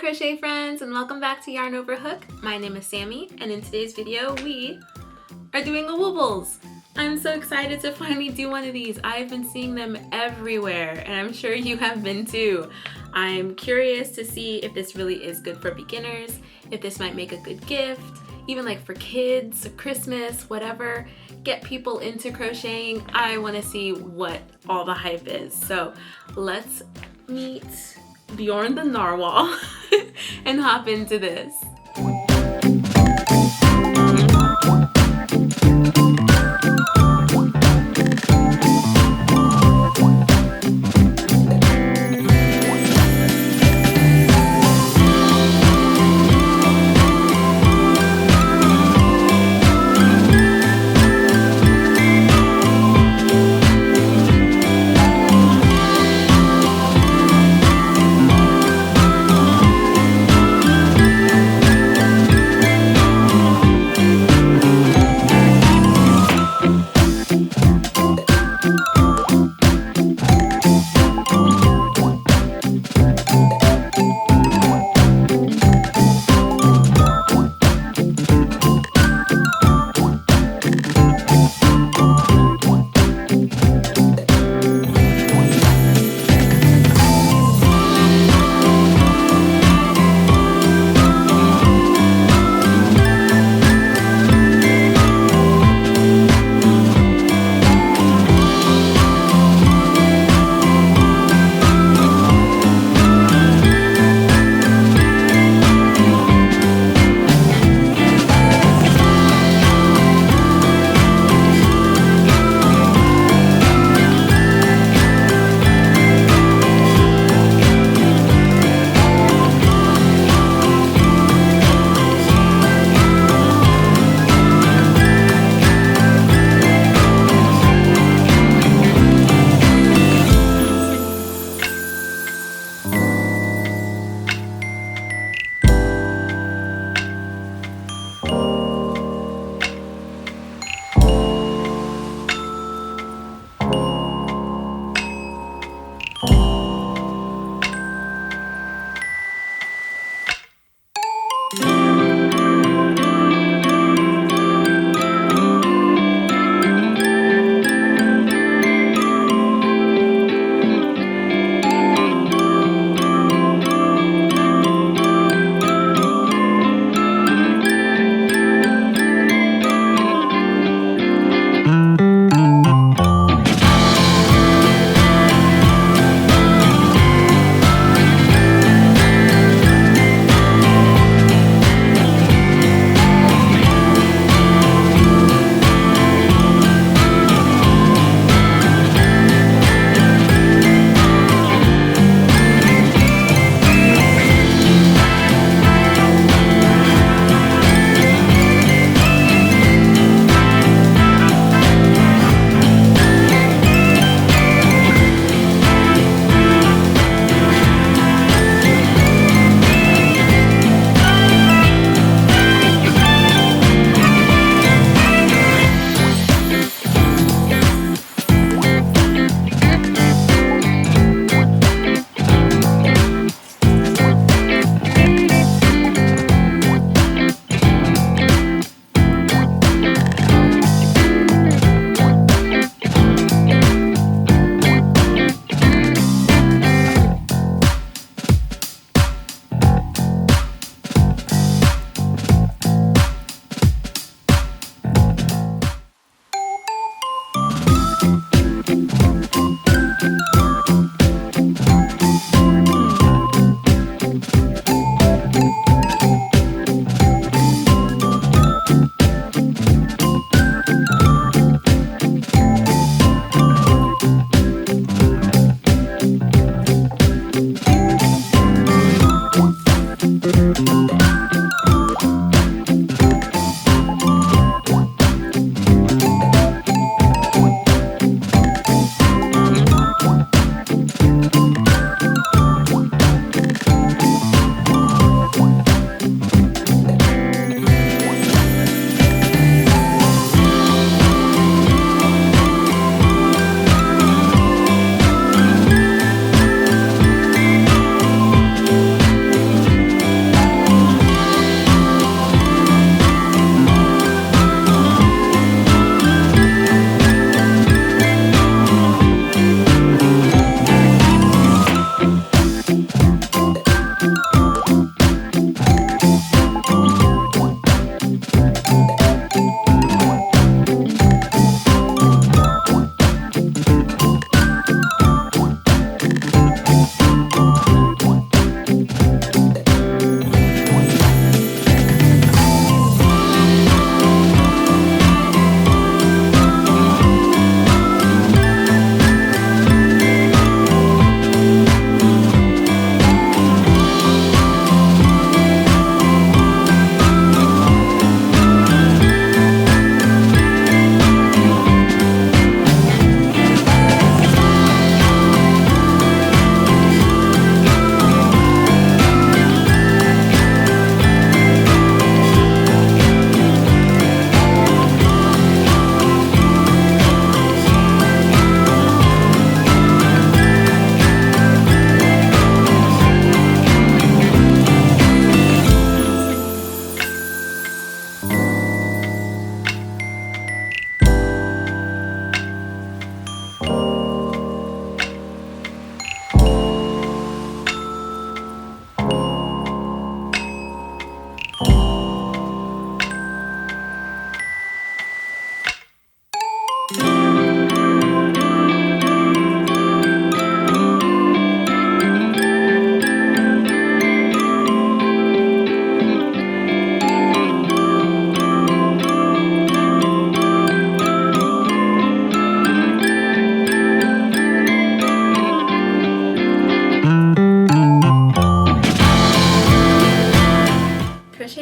crochet friends, and welcome back to Yarn Over Hook. My name is Sammy, and in today's video we are doing a Woobles. I'm so excited to finally do one of these. I've been seeing them everywhere, and I'm sure you have been too. I'm curious to see if this really is good for beginners, if this might make a good gift, even like for kids, Christmas, whatever. Get people into crocheting. I want to see what all the hype is. So let's meet Bjørn the Narwhal and hop into this.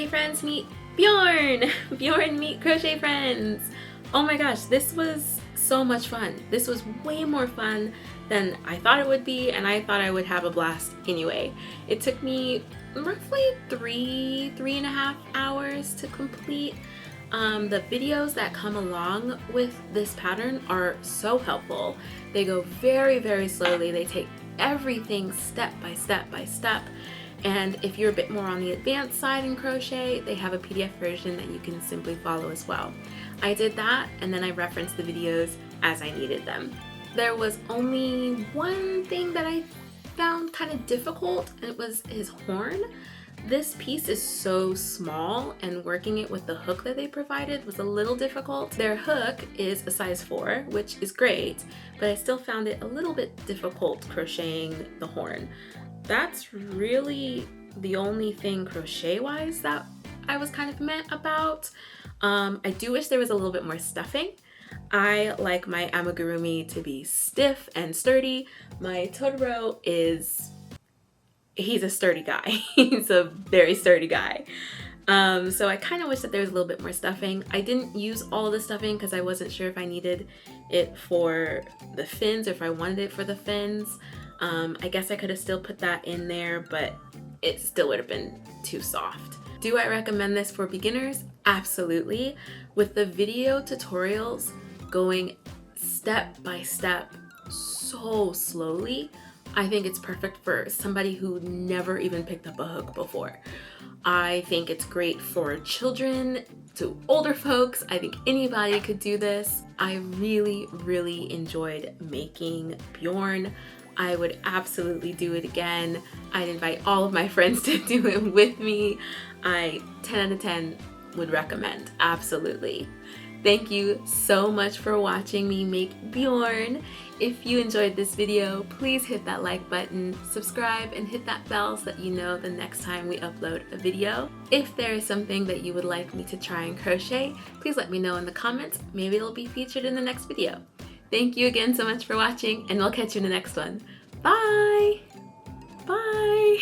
crochet friends, meet Bjørn! Bjørn meet crochet friends! Oh my gosh, this was so much fun. This was way more fun than I thought it would be, and I thought I would have a blast anyway. It took me roughly three and a half hours to complete. The videos that come along with this pattern are so helpful. They go very, very slowly. They take everything step by step by step. And if you're a bit more on the advanced side in crochet, they have a PDF version that you can simply follow as well. I did that, and then I referenced the videos as I needed them. There was only one thing that I found kind of difficult, and it was his horn. This piece is so small, and working it with the hook that they provided was a little difficult. Their hook is a size 4, which is great, but I still found it a little bit difficult crocheting the horn. That's really the only thing crochet-wise that I was kind of meh about. I do wish there was a little bit more stuffing. I like my amigurumi to be stiff and sturdy. My Totoro he's a sturdy guy. He's a very sturdy guy. So I kind of wish that there was a little bit more stuffing. I didn't use all the stuffing because I wasn't sure if I needed it for the fins or if I wanted it for the fins. I guess I could have still put that in there, but it still would have been too soft. Do I recommend this for beginners? Absolutely. With the video tutorials going step by step so slowly, I think it's perfect for somebody who never even picked up a hook before. I think it's great for children, to older folks. I think anybody could do this. I really, really enjoyed making Bjørn. I would absolutely do it again. I'd invite all of my friends to do it with me. 10 out of 10 would recommend, absolutely. Thank you so much for watching me make Bjørn. If you enjoyed this video, please hit that like button, subscribe, and hit that bell so that you know the next time we upload a video. If there is something that you would like me to try and crochet, please let me know in the comments. Maybe it'll be featured in the next video. Thank you again so much for watching, and we'll catch you in the next one. Bye! Bye!